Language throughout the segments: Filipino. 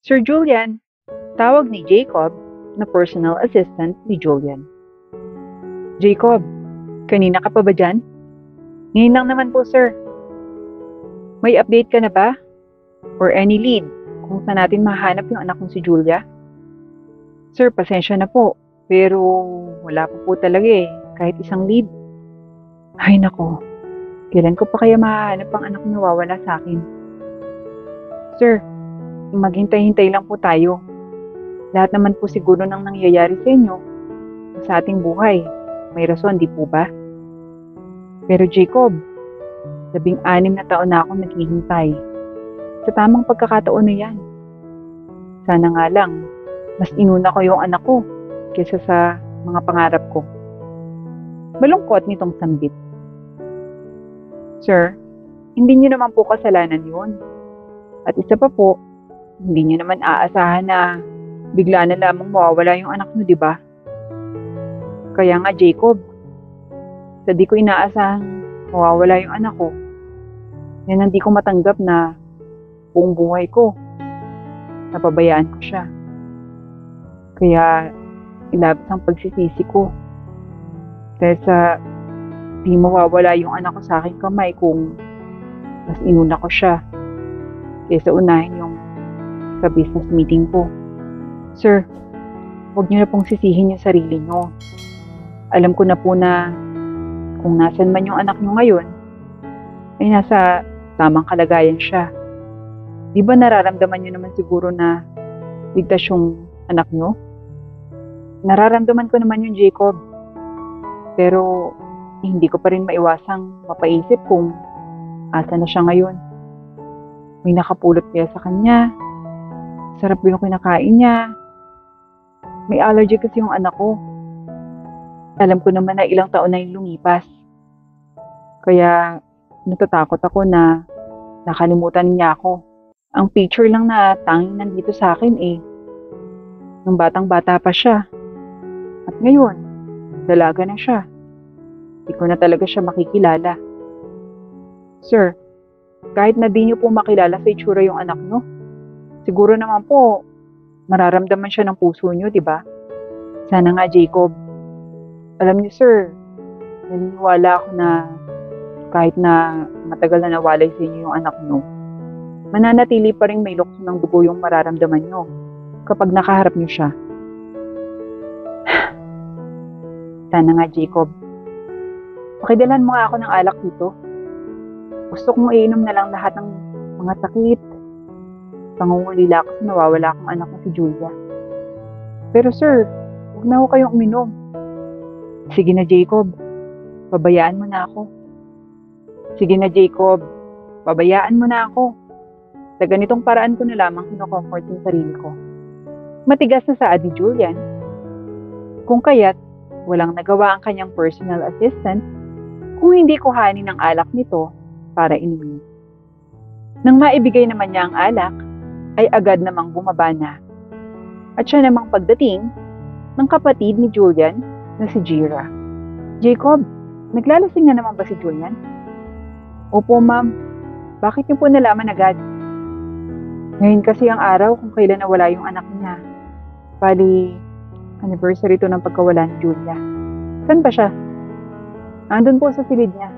Sir Julian, tawag ni Jacob na personal assistant ni Julian. Jacob, kanina ka pa ba dyan? Ngayon lang naman po, sir. May update ka na ba? Or any lead kung saan natin mahanap yung anak kong si Julia? Sir, pasensya na po. Pero wala po talaga kahit isang lead. Ay nako, kailan ko pa kaya mahanap ang anak na nawawala sa akin? Sir, maghintay-hintay lang po tayo. Lahat naman po siguro ng nangyayari sa inyo, sa ating buhay, may rason, di po ba? Pero Jacob, 16 na taon na akong naghihintay. Sa tamang pagkakataon na yan. Sana nga lang, mas inuna ko yung anak ko kaysa sa mga pangarap ko. Malungkot nitong sambit. Sir, hindi niyo naman po kasalanan yun. At isa pa po, hindi niyo naman aasahan na bigla na lamang mawawala yung anak niyo, di ba? Kaya nga Jacob, sa di ko inaasahan mawawala yung anak ko, yan ang di ko matanggap na buong buhay ko, napabayaan ko siya. Kaya ilabas ang pagsisisi ko. Dahil sa di mawawala yung anak ko sa aking kamay kung mas inuna ko siya kaysa unahin yung sa business meeting ko. Sir, huwag niyo na pong sisihin yung sarili niyo. Alam ko na po na kung nasan man yung anak niyo ngayon, ay nasa tamang kalagayan siya. Di ba nararamdaman niyo naman siguro na ligtas yung anak niyo? Nararamdaman ko naman yung Jacob. Pero hindi ko pa rin maiwasang mapaisip kung asa na siya ngayon. May nakapulot kaya sa kanya. Sarap yung kinakain niya. May allergy kasi yung anak ko. Alam ko naman na ilang taon na yung lumipas. Kaya natatakot ako na nakalimutan niya ako. Ang picture lang na tanging nandito sa akin nung batang-bata pa siya. At ngayon, dalaga na siya. Hindi ko na talaga siya makikilala. Sir, kahit na di niyo po makilala sa itsura yung anak niyo, siguro naman po, mararamdaman siya ng puso niyo, di ba? Sana nga, Jacob. Alam niyo, sir, naniniwala ako na kahit na matagal na nawalay sa inyo yung anak niyo, mananatili pa rin may lukso ng dugo yung mararamdaman niyo kapag nakaharap niyo siya. Sana nga, Jacob. Pakidalan mo nga ako ng alak dito. Gusto kong iinom na lang lahat ng mga sakit. Pangungulila ako sa nawawala akong anak na si Julia. Pero sir, huwag na ako kayong uminom. Sige na Jacob, pabayaan mo na ako. Sige na Jacob, pabayaan mo na ako. Sa ganitong paraan ko na lamang kino-comfort yung sarili ko. Matigas na saad ni Julian. Kung kaya't, walang nagawa ang kanyang personal assistant kung hindi kuhanin ang alak nito para inumin. Nang maibigay naman niya ang alak, ay agad namang bumaba na. At siya namang pagdating ng kapatid ni Julian na si Jira. Jacob, naglalasing na naman ba si Julian? Opo ma'am, bakit niyo po nalaman agad? Ngayon kasi ang araw kung kailan nawala yung anak niya. Bali, anniversary to ng pagkawala ni Julia. Saan ba siya? Andun po sa silid niya.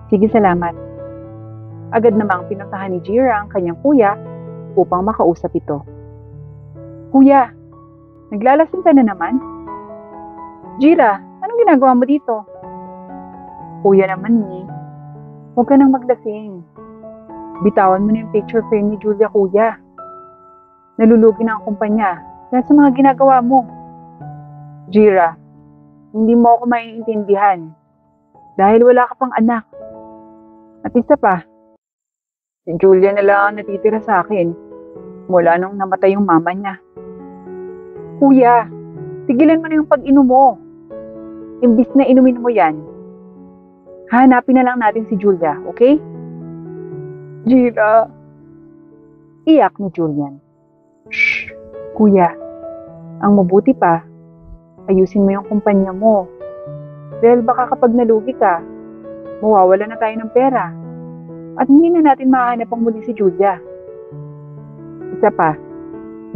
Sige, salamat. Agad namang pinuntahan ni Jira ang kanyang kuya upang makausap ito. Kuya, naglalasing ka na naman? Jira, anong ginagawa mo dito? Kuya naman huwag ka nang maglasing. Bitawan mo na yung picture frame ni Julia, kuya. Nalulugi na ang kumpanya dahil sa mga ginagawa mo. Jira, hindi mo ako maiintindihan dahil wala ka pang anak. At isa pa, si Julia na lang ang natitira sa akin mula nung namatay yung mama niya. Kuya, tigilan mo na yung pag-inom mo. Imbis na inumin mo yan, hanapin na lang natin si Julia, okay? Jira, iyak ni Julian. Shh, kuya, ang mabuti pa, ayusin mo yung kumpanya mo. Dahil baka kapag nalugi ka, mawawala na tayo ng pera. At hindi na natin mahanap ang muli si Julia. Isa pa,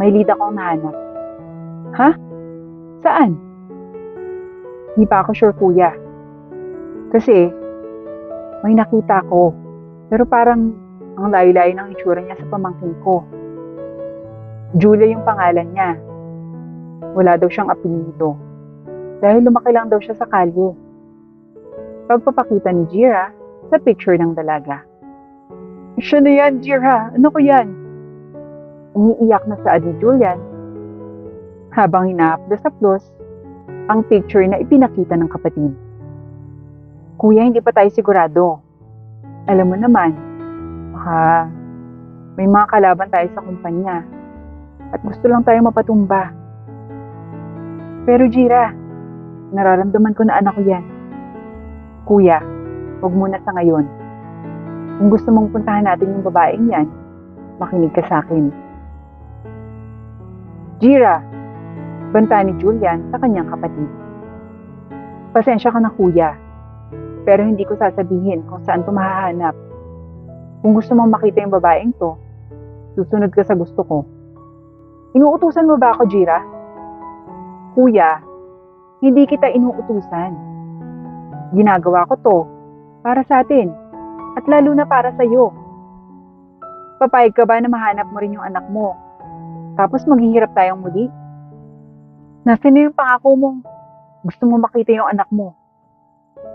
May lead akong nahanap. Ha? Saan? Di pa ako sure, kuya. Kasi, may nakita ko. Pero parang ang layo-layo ng itsura niya sa pamangkin ko. Julia yung pangalan niya. Wala daw siyang apelyido. Dahil lumaki lang daw siya sa kalye. Pagpapakita ni Jira sa picture ng dalaga. Siya na yan, Jira. Ano ko yan? Umiiyak na saad ni Julian habang hinaaplos-aplos ang picture na ipinakita ng kapatid. Kuya, hindi pa tayo sigurado. Alam mo naman, baka may mga kalaban tayo sa kumpanya at gusto lang tayo mapatumba. Pero Jira, nararamdaman ko na anak ko yan. Kuya, huwag muna sa ngayon. Kung gusto mong puntahan natin yung babaeng yan, makinig ka sa akin. Jira, banta ni Julian sa kanyang kapatid. Pasensya ka na kuya, pero hindi ko sasabihin kung saan ito mahahanap. Kung gusto mong makita yung babaeng to, susunod ka sa gusto ko. Inuutusan mo ba ako, Jira? Kuya, hindi kita inuutusan. Ginagawa ko to para sa atin at lalo na para sa iyo. Papayag ka ba na mahanap mo rin yung anak mo? Tapos maghihirap tayong muli? Nasaan na yung pangako mong gusto mo makita yung anak mo?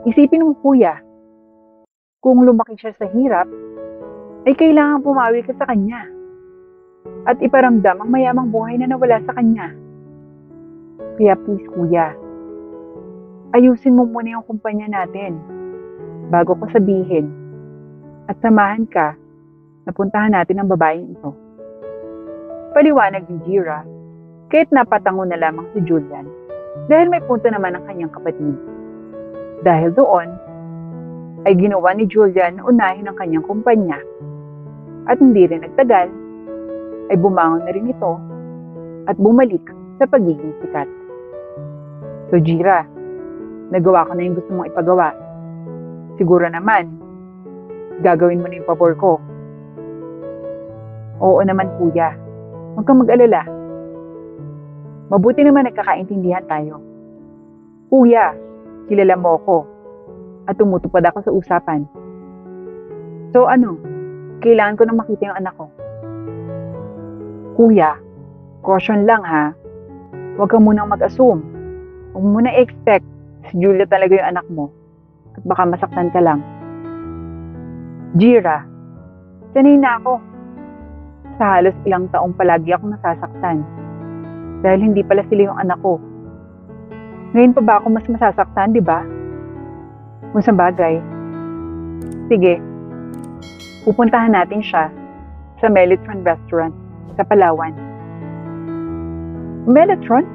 Isipin mo kuya, kung lumaki siya sa hirap, ay kailangan pumawi ka sa kanya at iparamdam ang mayamang buhay na nawala sa kanya. Kaya please kuya, ayusin mo muna yung kumpanya natin bago ko sabihin at samahan ka na puntahan natin ang babaeng ito. Paliwanag ni Jira kahit napatango na lamang si Julian dahil may punto naman ang kanyang kapatid. Dahil doon ay ginawa ni Julian na unahin ang kanyang kumpanya at hindi rin nagtagal ay bumangon na rin ito at bumalik sa pagiging sikat. So Jira, nagawa ko na yung gusto mong ipagawa. Siguro naman, gagawin mo na yung pabor ko. Oo naman kuya, huwag kang mag-alala. Mabuti naman nagkakaintindihan tayo. Kuya, kilala mo ako at tumutupad ako sa usapan. So ano, kailangan ko nang makita yung anak ko. Kuya, caution lang ha. Huwag kang munang mag-assume. Huwag mo na expect si Julia talaga yung anak mo at baka masaktan ka lang. Jira, sanay na ako. Sa halos ilang taong palagi ako nasasaktan dahil hindi pala sila yung anak ko. Ngayon pa ba ako mas masasaktan, di ba? Kung sa bagay. Sige, pupuntahan natin siya sa Melitron Restaurant sa Palawan. Melitron?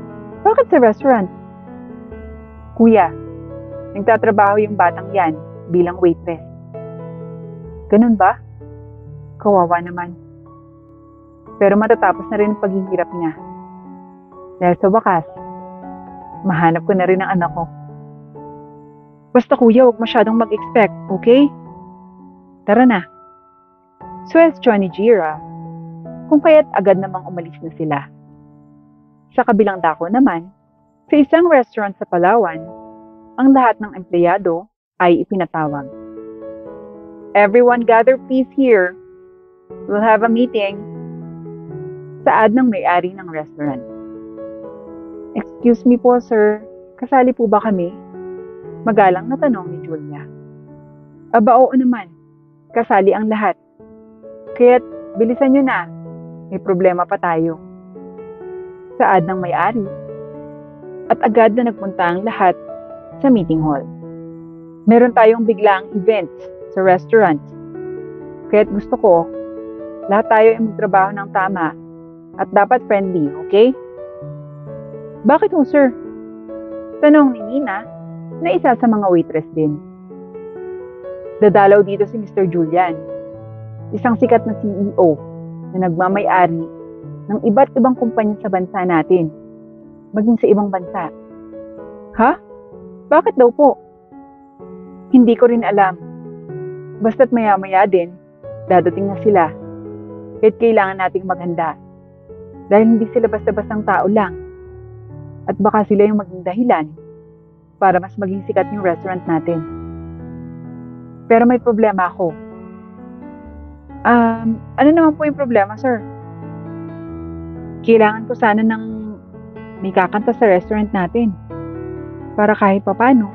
Bakit sa restaurant? Kuya, nagtatrabaho yung batang yan bilang waitress. Ganun ba? Kawawa naman. Pero matatapos na rin ang paghihirap niya. Dahil sa wakas, mahanap ko na rin ang anak ko. Basta kuya, huwag masyadong mag-expect, okay? Tara na. Suwestyon ni Jira kung kaya't agad namang umalis na sila. Sa kabilang dako naman, sa isang restaurant sa Palawan, ang lahat ng empleyado ay ipinatawag. Everyone gather please here. We'll have a meeting. Saad ng may-ari ng restaurant. Excuse me po sir, kasali po ba kami? Magalang na tanong ni Julia. Aba oo naman, kasali ang lahat. Kaya't bilisan nyo na, may problema pa tayo. Saad ng may-ari. At agad na nagpunta ang lahat sa meeting hall. Meron tayong biglaang events sa restaurant. Kaya't gusto ko, lahat tayo ay magtrabaho ng tama at dapat friendly, okay? Bakit ho, sir? Tanong ni Nina na isa sa mga waitress din. Dadalaw dito si Mr. Julian, isang sikat na CEO na nagmamay-ari ng iba't ibang kumpanya sa bansa natin, maging sa ibang bansa. Ha? Bakit daw po? Hindi ko rin alam. Basta't maya-maya din, dadating na sila. Kahit kailangan nating maghanda. Dahil hindi sila basta-bastang tao lang. At baka sila yung maging dahilan para mas maging sikat yung restaurant natin. Pero may problema ako. Ano naman po yung problema, sir? Kailangan ko sana ng may kakanta sa restaurant natin. Para kahit papano,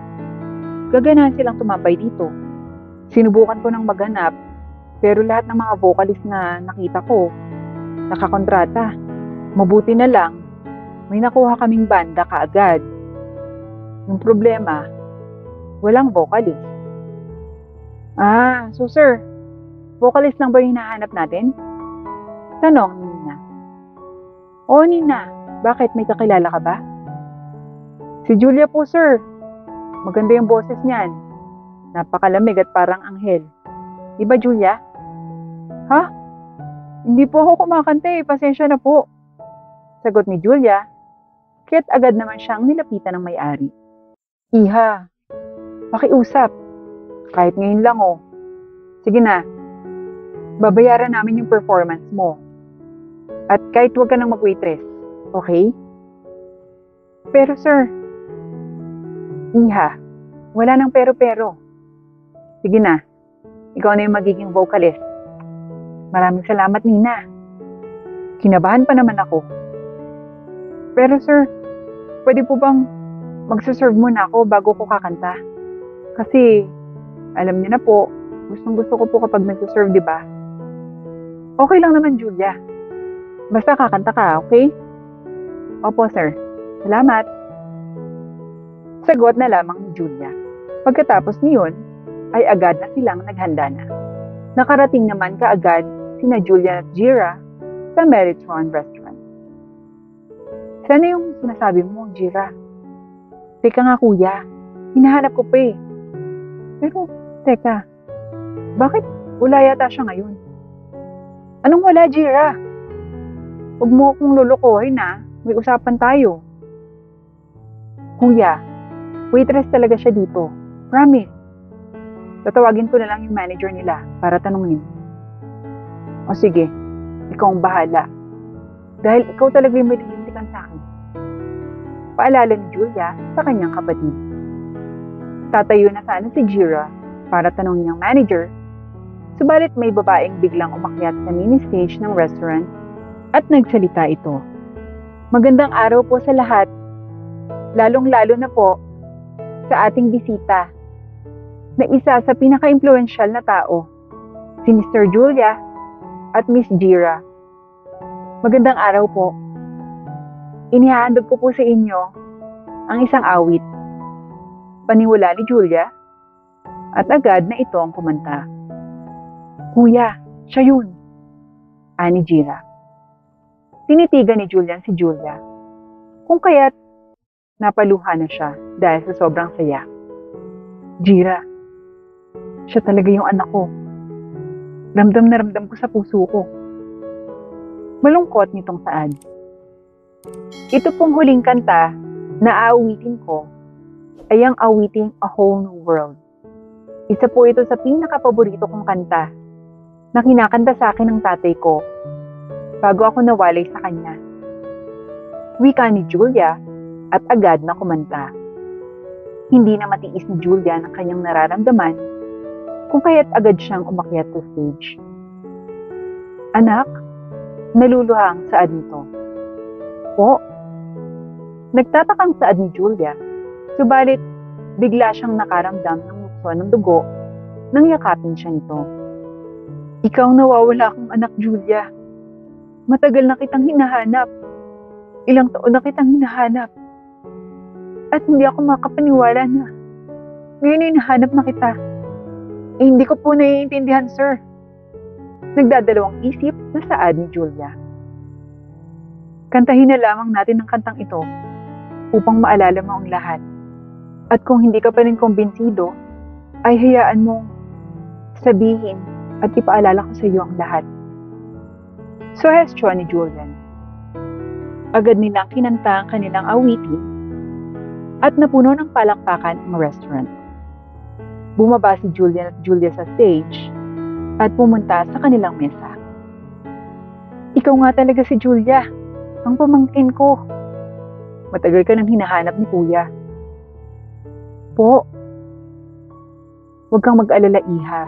gaganahan silang tumambay dito. Sinubukan ko ng maghanap, pero lahat ng mga vocalist na nakita ko, nakakontrata. Mabuti na lang, may nakuha kaming banda kaagad. Yung problema, walang vocalist. So sir, vocalist lang ba yung hinahanap natin? Tanong ni Nina. Oo, Nina. Bakit? May kakilala ka ba? Si Julia po, sir. Maganda yung boses niyan. Napakalamig at parang anghel. Di ba, Julia? Ha? Hindi po ako kumakanta eh. Pasensya na po. Sagot ni Julia, kaya't agad naman siyang nilapitan ng may-ari. Iha, pakiusap. Kahit ngayon lang oh. Sige na. Babayaran namin yung performance mo. At kahit huwag ka nang mag-waitress. Okay? Pero sir, Iha, wala nang pero-pero. Sige na. Ikaw na yung magiging vocalist. Maraming salamat, Nina. Kinabahan pa naman ako. Pero sir, pwede po bang magsaserve muna ako bago ko kakanta? Kasi, alam niyo na po, gustong-gusto ko po kapag nagsaserve, di ba? Okay lang naman, Julia. Basta kakanta ka, okay? Opo, sir. Salamat. Sagot na lamang ni Julia. Pagkatapos niyon, ay agad na silang naghanda na. Nakarating naman kaagad sina Julia at Jira sa Meritron Restaurant. Sana yung sinasabi mo, Jira? Teka nga kuya, hinahanap ko pa eh. Pero, teka, bakit wala yata siya ngayon? Anong wala, Jira? Huwag mo akong lulukohin na, may usapan tayo. Kuya, waitress talaga siya dito. Promise. Tatawagin ko na lang yung manager nila para tanungin. O sige, ikaw ang bahala. Dahil ikaw talaga yung may lilintikan sa akin. Paalala ni Julia sa kanyang kapatid. Tatayo na sana si Jira para tanongin ang manager, subalit may babaeng biglang umakyat sa mini stage ng restaurant at nagsalita ito. Magandang araw po sa lahat, lalong-lalo na po sa ating bisita na isa sa pinaka-impluensyal na tao, si Mr. Julia at Miss Jira. Magandang araw po. Inihahandog ko po sa inyo ang isang awit. Paniwala ni Julia at agad na ito ang kumanta. Kuya, siya yun. Ani Jira. Tinitigan ni Julian si Julia. Kung kaya't napaluha na siya dahil sa sobrang saya. Jira, siya talaga yung anak ko. Ramdam na ramdam ko sa puso ko. Malungkot nitong saad. Ito pong huling kanta na aawitin ko ay ang awiting A Whole New World. Isa po ito sa pinaka-paborito kong kanta na kinakanta sa akin ng tatay ko bago ako nawalay sa kanya. Wika ni Julia at agad na kumanta. Hindi na matiis ni Julia ng kanyang nararamdaman kung kaya't agad siyang umakyat sa stage. Anak, naluluha ang saad nito. Po, nagtatakang saad ni Julia, subalit bigla siyang nakaramdam ng lukso ng dugo nang yakapin siya nito. Ikaw nawawala akong anak, Julia. Matagal na kitang hinahanap. Ilang taon na kitang hinahanap. At hindi ako makapaniwala na ngayon ay nahanap na kita. Hindi ko po naiintindihan, sir. Nagdadalawang isip na saad ni Julia. Kantahin na lamang natin ang kantang ito upang maalala mo ang lahat. At kung hindi ka pa rin kumbinsido, ay hayaan mong sabihin at ipaalala ko sa iyo ang lahat. Suhestyon ni Julian. Agad nilang kinanta ang kanilang awitin at napuno ng palakpakan ang restaurant. Bumaba si Julian at Julia sa stage at pumunta sa kanilang mesa. Ikaw nga talaga si Julia. Ang pamangkin ko. Matagal ka nang hinahanap ni kuya. Po, huwag kang mag-alala, Iha.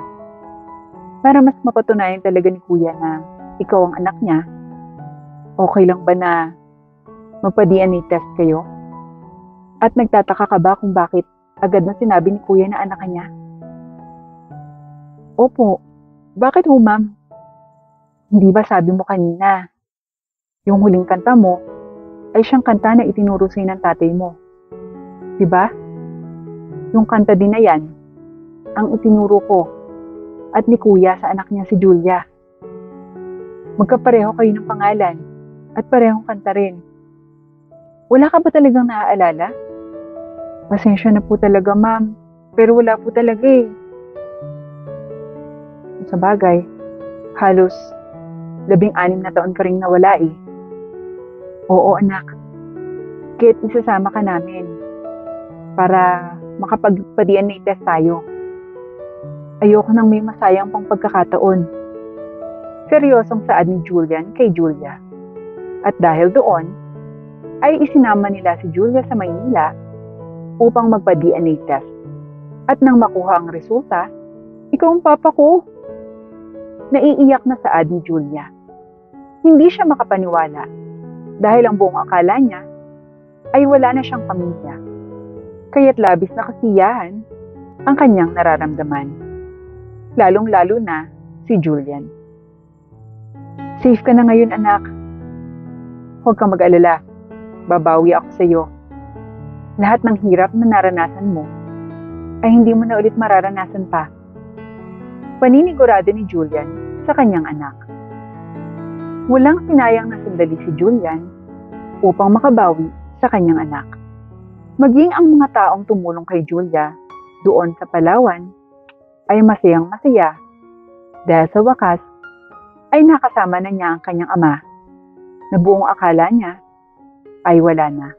Para mas mapatunayan talaga ni kuya na ikaw ang anak niya, okay lang ba na magpa-DNA test kayo? At nagtataka ka ba kung bakit agad na sinabi ni kuya na anak niya? Opo. Bakit ho, ma'am? Hindi ba sabi mo kanina, yung huling kanta mo ay siyang kanta na itinuro sa'yo ng tatay mo? Diba? Yung kanta din na yan, ang itinuro ko at ni kuya sa anak niya si Julia. Magkapareho kayo ng pangalan at parehong kanta rin. Wala ka ba talagang naaalala? Pasensya na po talaga, ma'am. Pero wala po talaga eh. Sa bagay, halos 16 na taon ka rin nawala eh. Oo, anak. Kaya't isasama ka namin para makapagpa-DNA test tayo. Ayoko nang may masayang pang pagkakataon. Seryosong saad ni Julian kay Julia. At dahil doon, ay isinama nila si Julia sa Maynila upang magpa-DNA test. At nang makuha ang resulta, ikaw ang papa ko. Naiiyak na saad ni Julia. Hindi siya makapaniwala dahil ang buong akala niya ay wala na siyang pamilya. Kaya't labis na kasiyahan ang kanyang nararamdaman. Lalong-lalo na si Julian. Safe ka na ngayon, anak. Huwag kang mag-alala. Babawi ako sa iyo. Lahat ng hirap na naranasan mo ay hindi mo na ulit mararanasan pa. Paninigurado ni Julian sa kanyang anak. Walang sinayang na sandali si Julian upang makabawi sa kanyang anak. Maging ang mga taong tumulong kay Julia doon sa Palawan ay masayang masaya dahil sa wakas ay nakasama na niya ang kanyang ama na buong akala niya ay wala na.